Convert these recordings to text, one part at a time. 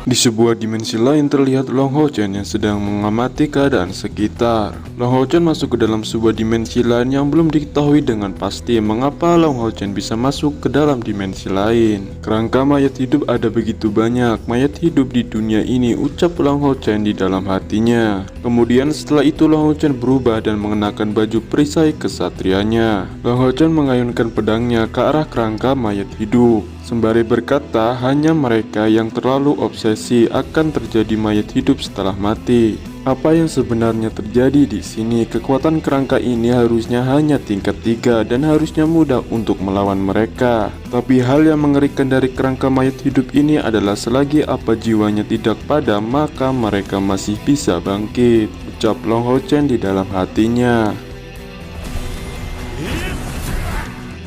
Di sebuah dimensi lain terlihat Long Hao Chen yang sedang mengamati keadaan sekitar. Long Hao Chen masuk ke dalam sebuah dimensi lain yang belum diketahui dengan pasti mengapa Long Hao Chen bisa masuk ke dalam dimensi lain. Kerangka mayat hidup ada begitu banyak mayat hidup di dunia ini, ucap Long Hao Chen di dalam hatinya. Kemudian setelah itu Long Hao Chen berubah dan mengenakan baju perisai kesatrianya. Long Hao Chen mengayunkan pedangnya ke arah kerangka mayat hidup. Sembari berkata, hanya mereka yang terlalu obsesi akan terjadi mayat hidup setelah mati. Apa yang sebenarnya terjadi di sini? Kekuatan kerangka ini harusnya hanya tingkat 3 dan harusnya mudah untuk melawan mereka. Tapi hal yang mengerikan dari kerangka mayat hidup ini adalah selagi apa jiwanya tidak padam, maka mereka masih bisa bangkit, ucap Long Hao Chen di dalam hatinya.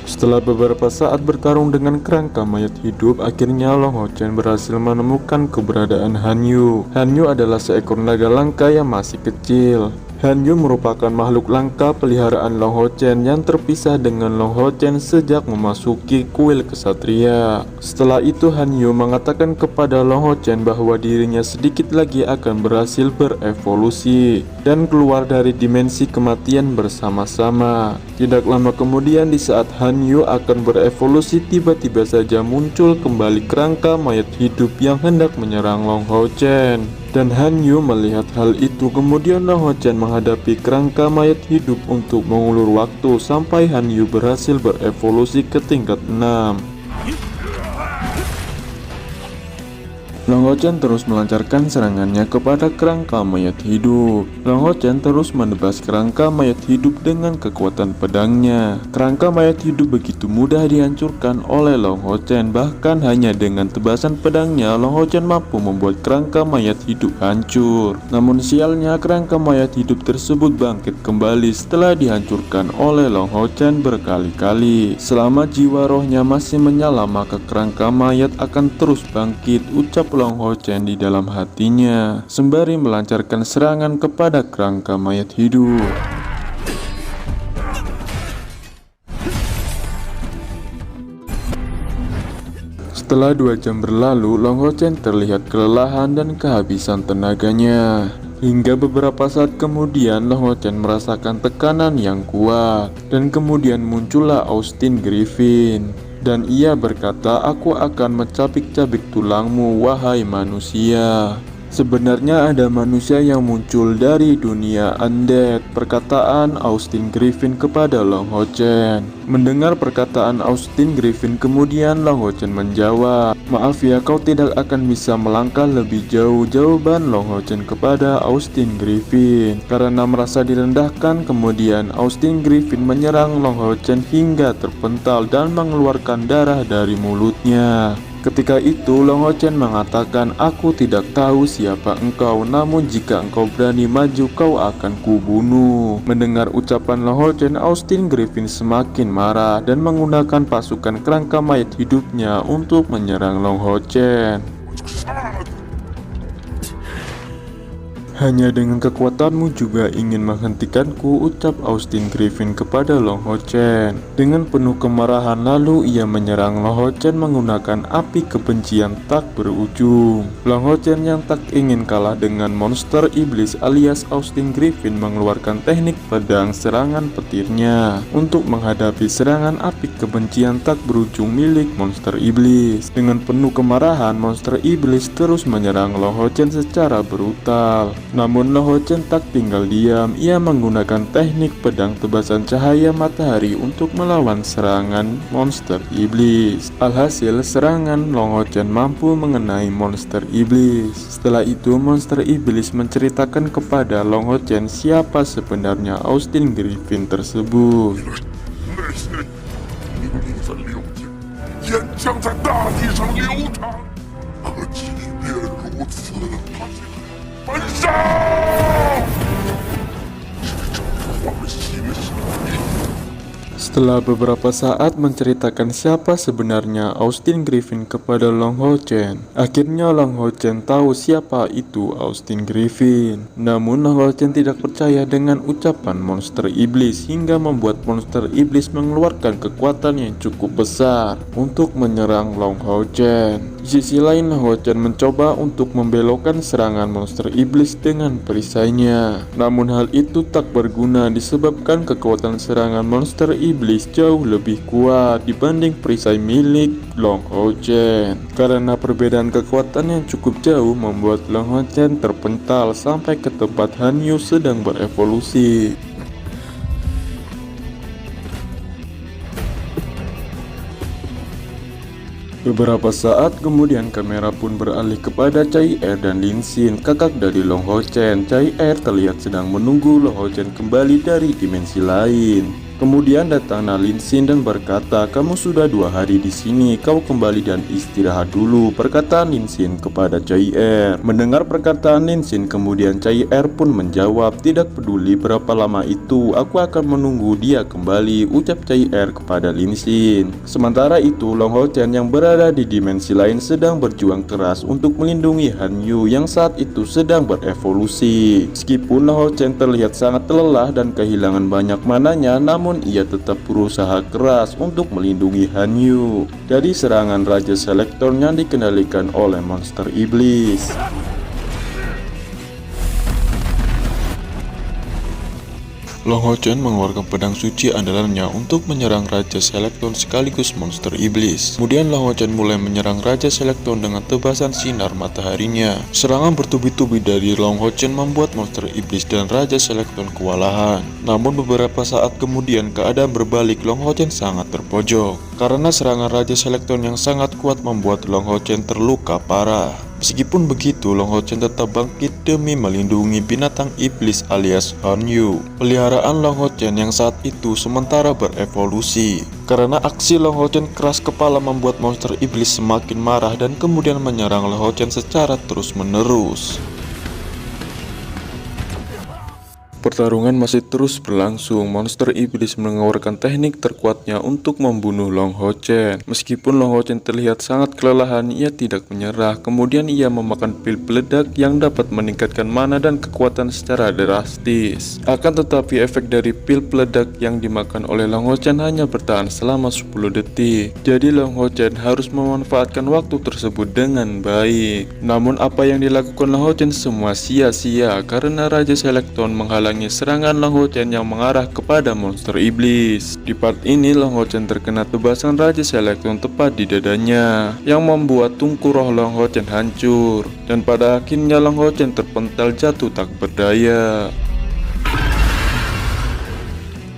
Setelah beberapa saat bertarung dengan kerangka mayat hidup, akhirnya Long Hao Chen berhasil menemukan keberadaan Han Yu. Han Yu adalah seekor naga langka yang masih kecil. Han Yu merupakan makhluk langka peliharaan Long Hao Chen yang terpisah dengan Long Hao Chen sejak memasuki kuil kesatria. Setelah itu Han Yu mengatakan kepada Long Hao Chen bahwa dirinya sedikit lagi akan berhasil berevolusi dan keluar dari dimensi kematian bersama-sama. Tidak lama kemudian, di saat Han Yu akan berevolusi, tiba-tiba saja muncul kembali kerangka mayat hidup yang hendak menyerang Long Hao Chen. Dan Han Yu melihat hal itu, kemudian Long Hao Chen menghadapi kerangka mayat hidup untuk mengulur waktu sampai Han Yu berhasil berevolusi ke tingkat 6. Long Hao Chen terus melancarkan serangannya kepada kerangka mayat hidup. Long Hao Chen terus menebas kerangka mayat hidup dengan kekuatan pedangnya. Kerangka mayat hidup begitu mudah dihancurkan oleh Long Hao Chen. Bahkan hanya dengan tebasan pedangnya, Long Hao Chen mampu membuat kerangka mayat hidup hancur. Namun sialnya, kerangka mayat hidup tersebut bangkit kembali setelah dihancurkan oleh Long Hao Chen berkali-kali. Selama jiwa rohnya masih menyala, maka kerangka mayat akan terus bangkit, ucap Long Hao Chen di dalam hatinya, sembari melancarkan serangan kepada kerangka mayat hidup. Setelah 2 jam berlalu, Long Hao Chen terlihat kelelahan dan kehabisan tenaganya. Hingga beberapa saat kemudian, Long Hao Chen merasakan tekanan yang kuat, dan kemudian muncullah Austin Griffin. Dan ia berkata, "Aku akan mencabik-cabik tulangmu, wahai manusia." Sebenarnya ada manusia yang muncul dari dunia undead, perkataan Austin Griffin kepada Long Hao Chen. Mendengar perkataan Austin Griffin, kemudian Long Hao Chen menjawab, "Maaf ya, kau tidak akan bisa melangkah lebih jauh." Jawaban Long Hao Chen kepada Austin Griffin. Karena merasa direndahkan, kemudian Austin Griffin menyerang Long Hao Chen hingga terpental dan mengeluarkan darah dari mulutnya. Ketika itu Long Hao Chen mengatakan, "Aku tidak tahu siapa engkau, namun jika engkau berani maju, kau akan kubunuh." Mendengar ucapan Long Hao Chen, Austin Griffin semakin marah dan menggunakan pasukan kerangka mayat hidupnya untuk menyerang Long Hao Chen. "Hanya dengan kekuatanmu juga ingin menghentikanku," ucap Austin Griffin kepada Long Hao Chen. Dengan penuh kemarahan, lalu ia menyerang Long Hao Chen menggunakan api kebencian tak berujung. Long Hao Chen yang tak ingin kalah dengan monster iblis alias Austin Griffin mengeluarkan teknik pedang serangan petirnya untuk menghadapi serangan api kebencian tak berujung milik monster iblis. Dengan penuh kemarahan, monster iblis terus menyerang Long Hao Chen secara brutal. Namun Long Hao Chen tak tinggal diam. Ia menggunakan teknik pedang tebasan cahaya matahari untuk melawan serangan monster iblis. Alhasil, serangan Long Hao Chen mampu mengenai monster iblis. Setelah itu, monster iblis menceritakan kepada Long Hao Chen siapa sebenarnya Austin Griffin tersebut. Setelah beberapa saat menceritakan siapa sebenarnya Austin Griffin kepada Long Hao Chen, akhirnya Long Hao Chen tahu siapa itu Austin Griffin. Namun Long Hao Chen tidak percaya dengan ucapan monster iblis hingga membuat monster iblis mengeluarkan kekuatan yang cukup besar untuk menyerang Long Hao Chen. Di sisi lain, Long Ho Chen mencoba untuk membelokkan serangan monster iblis dengan perisainya. Namun hal itu tak berguna disebabkan kekuatan serangan monster iblis jauh lebih kuat dibanding perisai milik Long Ho Chen. Karena perbedaan kekuatan yang cukup jauh membuat Long Ho Chen terpental sampai ke tempat Han Yu sedang berevolusi. Beberapa saat kemudian kamera pun beralih kepada Chai Er dan Lin Xin, kakak dari Long Ho Chen. Chai Er terlihat sedang menunggu Long Ho Chen kembali dari dimensi lain. Kemudian datang Lin Xin dan berkata, "Kamu sudah 2 hari di sini, kau kembali dan istirahat dulu," perkataan Lin Xin kepada Chai Er. Mendengar perkataan Lin Xin, kemudian Chai Er pun menjawab, "Tidak peduli berapa lama itu, aku akan menunggu dia kembali," ucap Chai Er kepada Lin Xin. Sementara itu, Long Ho Chen yang berada di dimensi lain sedang berjuang keras untuk melindungi Han Yu yang saat itu sedang berevolusi. Meskipun Long Ho Chen terlihat sangat lelah dan kehilangan banyak mananya, namun ia tetap berusaha keras untuk melindungi Han Yu dari serangan Raja Selektor yang dikendalikan oleh monster iblis. Long Ho Chen mengeluarkan pedang suci andalannya untuk menyerang Raja Selekton sekaligus monster iblis. Kemudian Long Ho Chen mulai menyerang Raja Selekton dengan tebasan sinar mataharinya. Serangan bertubi-tubi dari Long Ho Chen membuat monster iblis dan Raja Selekton kewalahan. Namun beberapa saat kemudian keadaan berbalik, Long Ho Chen sangat terpojok. Karena serangan Raja Selekton yang sangat kuat membuat Long Ho Chen terluka parah. Meskipun begitu, Long Ho Chen tetap bangkit demi melindungi binatang iblis alias Han Yu, peliharaan Long Ho Chen yang saat itu sementara berevolusi. Karena aksi Long Ho Chen keras kepala membuat monster iblis semakin marah dan kemudian menyerang Long Ho Chen secara terus-menerus. Pertarungan masih terus berlangsung. Monster iblis mengeluarkan teknik terkuatnya untuk membunuh Long Ho Chen. Meskipun Long Ho Chen terlihat sangat kelelahan, ia tidak menyerah. Kemudian ia memakan pil peledak yang dapat meningkatkan mana dan kekuatan secara drastis. Akan tetapi efek dari pil peledak yang dimakan oleh Long Ho Chen hanya bertahan selama 10 detik. Jadi Long Ho Chen harus memanfaatkan waktu tersebut dengan baik. Namun apa yang dilakukan Long Ho Chen semua sia-sia karena Raja Selekton menghalangi serangan Long Ho Chen yang mengarah kepada monster iblis. Di part ini Long Ho Chen terkena tebasan Raja Selekton tepat di dadanya yang membuat tungku roh Long Ho Chen hancur, dan pada akhirnya Long Ho Chen terpental jatuh tak berdaya.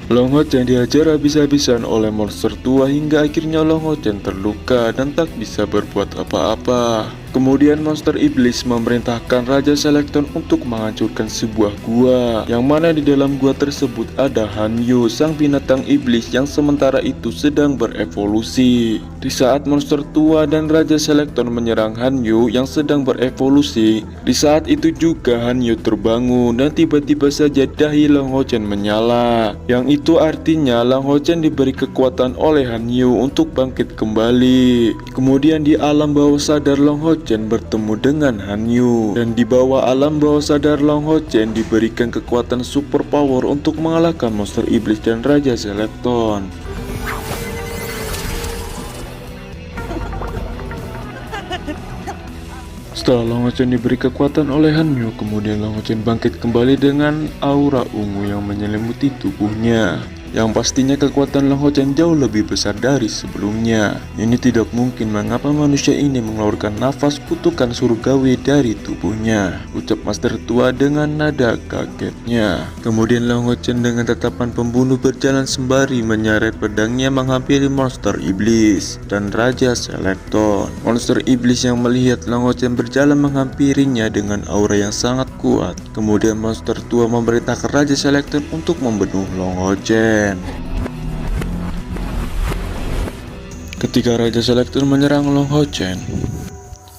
Long Ho Chen dihajar habis-habisan oleh monster tua hingga akhirnya Long Ho Chen terluka dan tak bisa berbuat apa-apa. Kemudian monster iblis memerintahkan Raja Selekton untuk menghancurkan sebuah gua, yang mana di dalam gua tersebut ada Han Yu, sang binatang iblis yang sementara itu sedang berevolusi. Di saat monster tua dan Raja Selekton menyerang Han Yu yang sedang berevolusi, di saat itu juga Han Yu terbangun dan tiba-tiba saja dahi Long Ho Chen menyala. Yang itu artinya Long Ho Chen diberi kekuatan oleh Han Yu untuk bangkit kembali. Kemudian di alam bawah sadar Long Ho Chen bertemu dengan Han Yu, dan di bawah alam bawah sadar Long Ho Chen diberikan kekuatan super power untuk mengalahkan monster iblis dan Raja Selekton. Setelah Long Ho Chen diberi kekuatan oleh Han Yu, kemudian Long Ho Chen bangkit kembali dengan aura ungu yang menyelimuti tubuhnya. Yang pastinya kekuatan Long Ho Chen jauh lebih besar dari sebelumnya. Ini tidak mungkin, mengapa manusia ini mengeluarkan nafas kutukan surgawi dari tubuhnya, ucap master tua dengan nada kagetnya. Kemudian Long Ho Chen dengan tatapan pembunuh berjalan sembari menyeret pedangnya menghampiri monster iblis dan Raja Selekton. Monster iblis yang melihat Long Ho Chen berjalan menghampirinya dengan aura yang sangat kuat. Kemudian monster tua memerintahkan Raja Selekton untuk membunuh Long Ho Chen. Ketika Raja Selekton menyerang Long Ho Chen,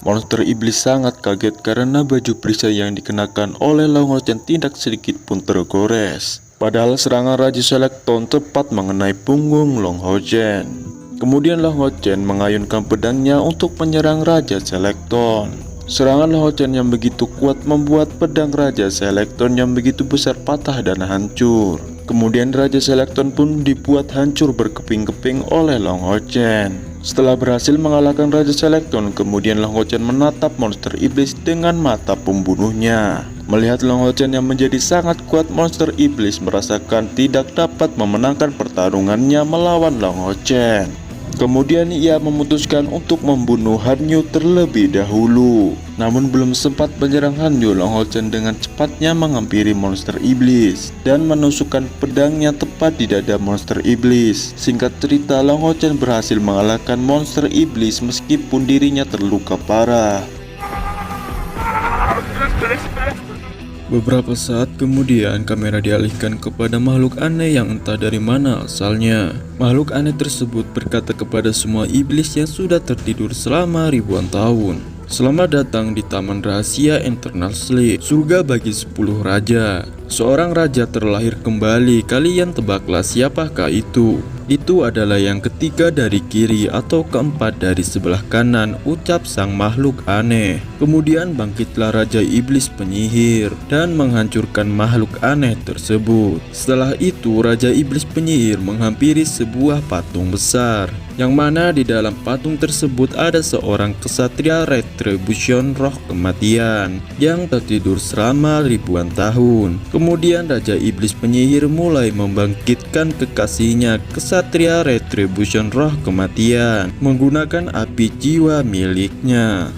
monster iblis sangat kaget karena baju perisai yang dikenakan oleh Long Ho Chen tidak sedikit pun tergores. Padahal serangan Raja Selekton tepat mengenai punggung Long Ho Chen. Kemudian Long Ho Chen mengayunkan pedangnya untuk menyerang Raja Selekton. Serangan Long Ho Chen yang begitu kuat membuat pedang Raja Selekton yang begitu besar patah dan hancur. Kemudian Raja Selekton pun dibuat hancur berkeping-keping oleh Long Ho Chen. Setelah berhasil mengalahkan Raja Selekton, kemudian Long Ho Chen menatap monster iblis dengan mata pembunuhnya. Melihat Long Ho Chen yang menjadi sangat kuat, monster iblis merasakan tidak dapat memenangkan pertarungannya melawan Long Ho Chen. Kemudian ia memutuskan untuk membunuh Han Yu terlebih dahulu. Namun belum sempat menyerang Han Yu, Long Ho Chen dengan cepatnya menghampiri monster iblis dan menusukkan pedangnya tepat di dada monster iblis. Singkat cerita, Long Ho Chen berhasil mengalahkan monster iblis meskipun dirinya terluka parah. Beberapa saat kemudian, kamera dialihkan kepada makhluk aneh yang entah dari mana asalnya. Makhluk aneh tersebut berkata kepada semua iblis yang sudah tertidur selama ribuan tahun, "Selamat datang di Taman Rahasia Eternal Sleep, surga bagi 10 raja. Seorang raja terlahir kembali, kalian tebaklah siapakah itu?" "Itu adalah yang ketiga dari kiri atau keempat dari sebelah kanan," ucap sang makhluk aneh. Kemudian bangkitlah Raja Iblis Penyihir dan menghancurkan makhluk aneh tersebut. Setelah itu Raja Iblis Penyihir menghampiri sebuah patung besar, yang mana di dalam patung tersebut ada seorang kesatria Retribution Roh Kematian yang tertidur selama ribuan tahun. Kemudian Raja Iblis Penyihir mulai membangkitkan kekasihnya, Kesatria Retribution Roh Kematian, menggunakan api jiwa miliknya.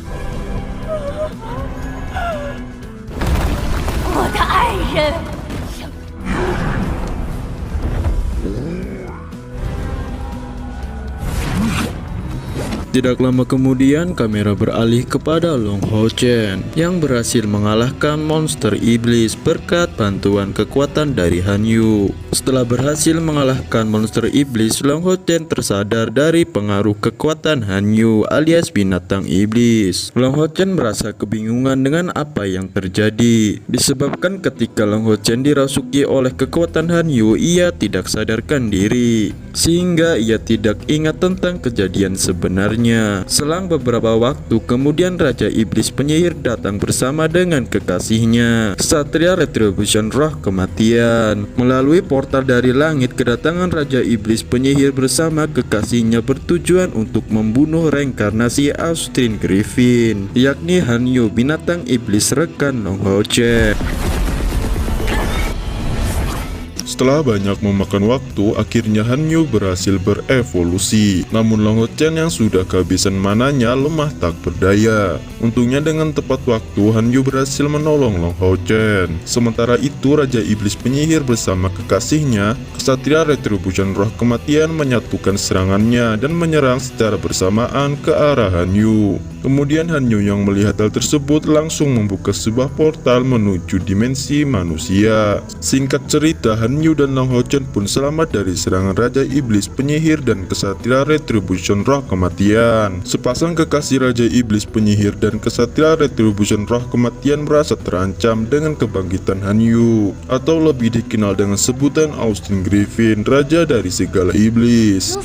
Tidak lama kemudian, kamera beralih kepada Long Ho Chen yang berhasil mengalahkan monster iblis berkat bantuan kekuatan dari Han Yu. Setelah berhasil mengalahkan monster iblis, Long Ho Chen tersadar dari pengaruh kekuatan Han Yu alias binatang iblis. Long Ho Chen merasa kebingungan dengan apa yang terjadi, disebabkan ketika Long Ho Chen dirasuki oleh kekuatan Han Yu, ia tidak sadarkan diri, sehingga ia tidak ingat tentang kejadian sebenarnya. Selang beberapa waktu kemudian, Raja Iblis Penyihir datang bersama dengan kekasihnya, Kesatria Retribution Roh Kematian. Melalui portal dari langit, kedatangan Raja Iblis Penyihir bersama kekasihnya bertujuan untuk membunuh reinkarnasi Austin Griffin, yakni Han Yu, binatang iblis rekan Long Ho Chen. Setelah banyak memakan waktu, akhirnya Han Yu berhasil berevolusi. Namun Long Ho Chen yang sudah kehabisan mananya lemah tak berdaya. Untungnya dengan tepat waktu Han Yu berhasil menolong Long Ho Chen. Sementara itu Raja Iblis Penyihir bersama kekasihnya, Kesatria Retribution Roh Kematian, menyatukan serangannya dan menyerang secara bersamaan ke arah Han Yu. Kemudian Han Yu yang melihat hal tersebut langsung membuka sebuah portal menuju dimensi manusia. Singkat cerita, Han Yu dan Long Ho Chen pun selamat dari serangan Raja Iblis Penyihir dan Kesatria Retribution Roh Kematian. Sepasang kekasih Raja Iblis Penyihir dan Kesatria Retribution Roh Kematian merasa terancam dengan kebangkitan Han Yu, atau lebih dikenal dengan sebutan Austin Griffin, Raja dari segala iblis.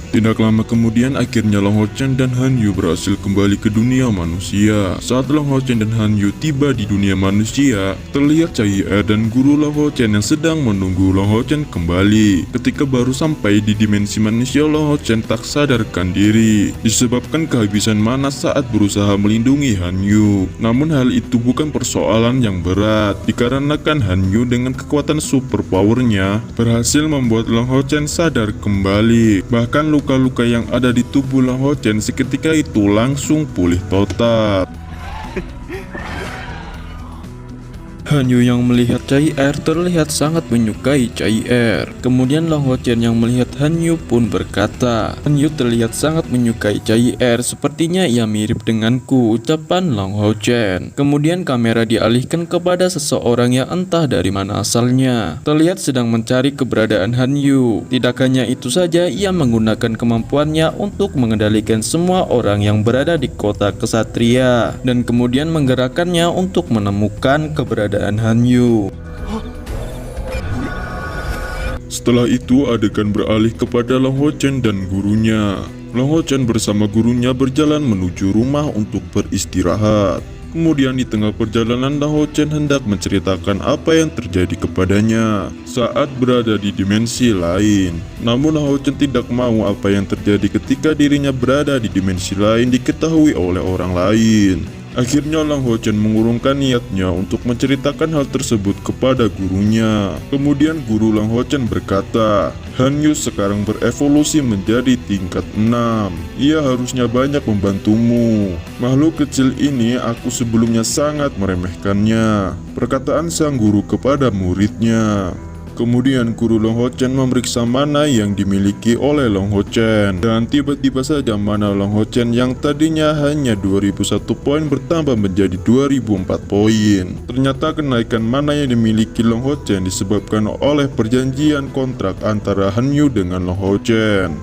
Tidak lama kemudian, akhirnya Long Ho Chen dan Han Yu berhasil kembali ke dunia manusia. Saat Long Ho Chen dan Han Yu tiba di dunia manusia, terlihat Cai Er dan guru Long Ho Chen yang sedang menunggu Long Ho Chen kembali. Ketika baru sampai di dimensi manusia, Long Ho Chen tak sadarkan diri, disebabkan kehabisan mana saat berusaha melindungi Han Yu. Namun hal itu bukan persoalan yang berat, dikarenakan Han Yu dengan kekuatan super powernya berhasil membuat Long Ho Chen sadar kembali. Bahkan luka-luka yang ada di tubuh Long Ho Chen seketika itu langsung pulih total. Han Yu yang melihat Cai Er terlihat sangat menyukai Cai Er. Kemudian Long Ho Chen yang melihat Han Yu pun berkata, "Han Yu terlihat sangat menyukai Cai Er, sepertinya ia mirip denganku," ucapan Long Ho Chen. Kemudian kamera dialihkan kepada seseorang yang entah dari mana asalnya, terlihat sedang mencari keberadaan Han Yu. Tidak hanya itu saja, ia menggunakan kemampuannya untuk mengendalikan semua orang yang berada di kota kesatria dan kemudian menggerakkannya untuk menemukan keberadaan Han Yu. Setelah itu adegan beralih kepada Long Ho Chen dan gurunya. Long Ho Chen bersama gurunya berjalan menuju rumah untuk beristirahat. Kemudian di tengah perjalanan Lang Ho Chen hendak menceritakan apa yang terjadi kepadanya saat berada di dimensi lain. Namun Lang Ho Chen tidak mau apa yang terjadi ketika dirinya berada di dimensi lain diketahui oleh orang lain. Akhirnya Lang Ho Chen mengurungkan niatnya untuk menceritakan hal tersebut kepada gurunya. Kemudian guru Lang Ho Chen berkata, Han Yu sekarang berevolusi menjadi tingkat 6. Ia harusnya banyak membantumu. Makhluk kecil ini aku sebelumnya sangat meremehkannya. Perkataan sang guru kepada muridnya. Kemudian guru Lang Ho Chen memeriksa mana yang dimiliki oleh Lang Ho Chen. Dan tiba-tiba saja mana Lang Ho Chen yang tadinya hanya 2001 poin bertambah menjadi 2004 poin. Ternyata kenaikan mana yang dimiliki Lang Ho Chen disebabkan oleh perjanjian kontrak antara Han Yu dengan Lang Ho Chen.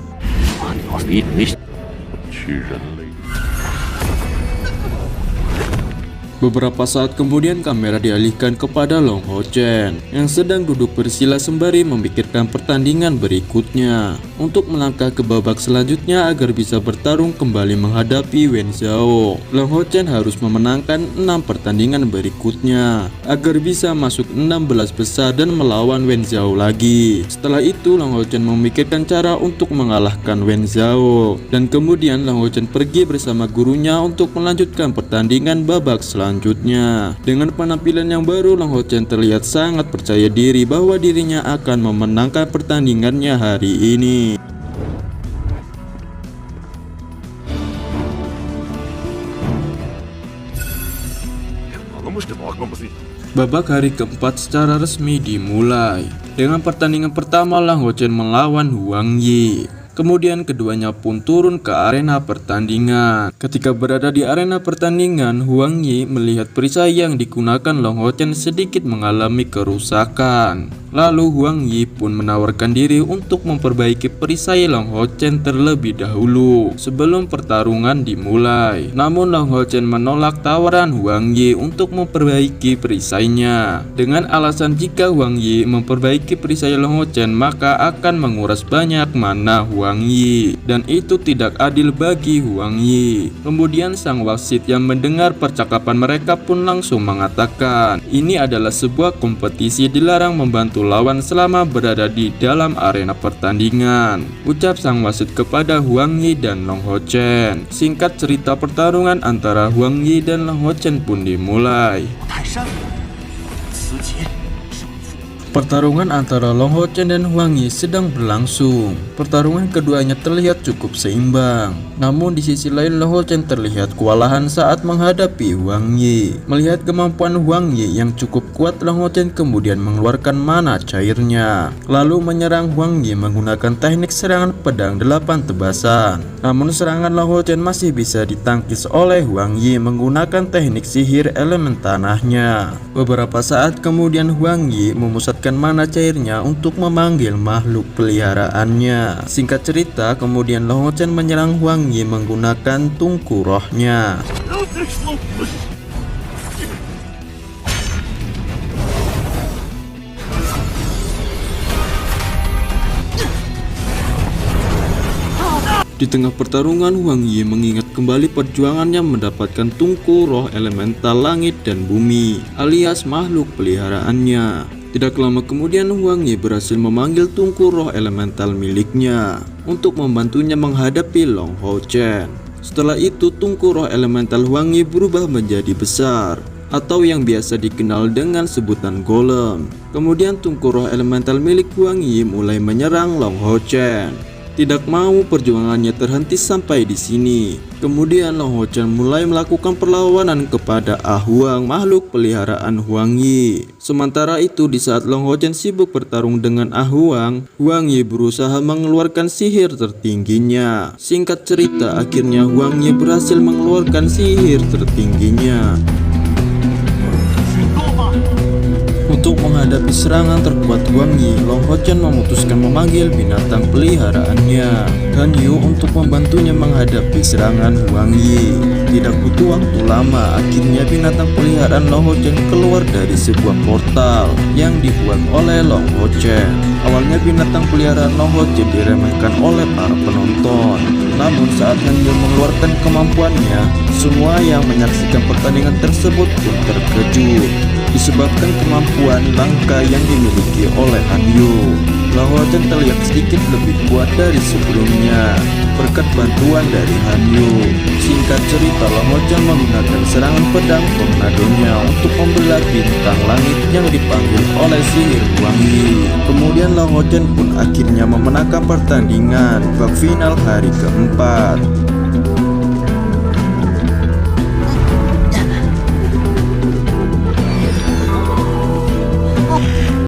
Beberapa saat kemudian kamera dialihkan kepada Lang Ho Chen yang sedang duduk bersila sembari memikirkan pertandingan berikutnya untuk melangkah ke babak selanjutnya agar bisa bertarung kembali menghadapi Wen Zhao. Lang Ho Chen harus memenangkan 6 pertandingan berikutnya agar bisa masuk 16 besar dan melawan Wen Zhao lagi. Setelah itu Lang Ho Chen memikirkan cara untuk mengalahkan Wen Zhao dan kemudian Lang Ho Chen pergi bersama gurunya untuk melanjutkan pertandingan babak selanjutnya. Dengan penampilan yang baru, Lang Ho Chen terlihat sangat percaya diri bahwa dirinya akan memenangkan pertandingannya hari ini. Babak hari keempat secara resmi dimulai. Dengan pertandingan pertama Lang Ho Chen melawan Huang Yi. Kemudian keduanya pun turun ke arena pertandingan. Ketika berada di arena pertandingan, Huang Yi melihat perisai yang digunakan Lang Ho Chen sedikit mengalami kerusakan. Lalu Huang Yi pun menawarkan diri untuk memperbaiki perisai Lang Ho Chen terlebih dahulu sebelum pertarungan dimulai. Namun Lang Ho Chen menolak tawaran Huang Yi untuk memperbaiki perisainya dengan alasan jika Huang Yi memperbaiki perisai Lang Ho Chen maka akan menguras banyak mana Huang Yi dan itu tidak adil bagi Huang Yi. Kemudian sang wasit yang mendengar percakapan mereka pun langsung mengatakan ini adalah sebuah kompetisi, dilarang membantu lawan selama berada di dalam arena pertandingan, ucap sang wasit kepada Huang Yi dan Lang Ho Chen. Singkat cerita, pertarungan antara Huang Yi dan Lang Ho Chen pun dimulai. Pertarungan antara Lang Ho Chen dan Huang Yi sedang berlangsung. Pertarungan keduanya terlihat cukup seimbang. Namun di sisi lain Lang Ho Chen terlihat kewalahan saat menghadapi Huang Yi. Melihat kemampuan Huang Yi yang cukup kuat, Lang Ho Chen kemudian mengeluarkan mana cairnya, lalu menyerang Huang Yi menggunakan teknik serangan pedang 8 tebasan. Namun serangan Lang Ho Chen masih bisa ditangkis oleh Huang Yi menggunakan teknik sihir elemen tanahnya. Beberapa saat kemudian Huang Yi memusatkan mana cairnya untuk memanggil makhluk peliharaannya. Singkat cerita, kemudian Lang Ho Chen menyerang Huang Yi menggunakan tungku rohnya. Di tengah pertarungan, Huang Yi mengingat kembali perjuangannya mendapatkan tungku roh elemental langit dan bumi alias makhluk peliharaannya. Tidak lama kemudian Huang Yi berhasil memanggil tungku roh elemental miliknya untuk membantunya menghadapi Lang Ho Chen. Setelah itu tungku roh elemental Huang Yi berubah menjadi besar atau yang biasa dikenal dengan sebutan golem. Kemudian tungku roh elemental milik Huang Yi mulai menyerang Lang Ho Chen. Tidak mau perjuangannya terhenti sampai di sini. Kemudian Lang Ho Chen mulai melakukan perlawanan kepada Ah Huang, makhluk peliharaan Huang Yi. Sementara itu di saat Lang Ho Chen sibuk bertarung dengan Ah Huang, Huang Yi berusaha mengeluarkan sihir tertingginya. Singkat cerita, akhirnya Huang Yi berhasil mengeluarkan sihir tertingginya. Untuk menghadapi serangan terkuat Huang Yi, Long Hochan memutuskan memanggil binatang peliharaannya Han Yu untuk membantunya menghadapi serangan Huang Yi. Tidak butuh waktu lama, akhirnya binatang peliharaan Long Hochan keluar dari sebuah portal yang dibuat oleh Long Hochan. Awalnya binatang peliharaan Long Hochan diremehkan oleh para penonton. Namun saat Han Yu mengeluarkan kemampuannya, semua yang menyaksikan pertandingan tersebut pun terkejut disebabkan kemampuan langka yang dimiliki oleh Han Yu. Long Hochan terlihat sedikit lebih kuat dari sebelumnya berkat bantuan dari Han Yu. Singkat cerita, Long Hochan menggunakan serangan pedang tornadonya untuk membelah bintang langit yang dipanggil oleh sihir Huang Yi. Kemudian Long Hochan pun akhirnya memenangkan pertandingan babak final hari keempat.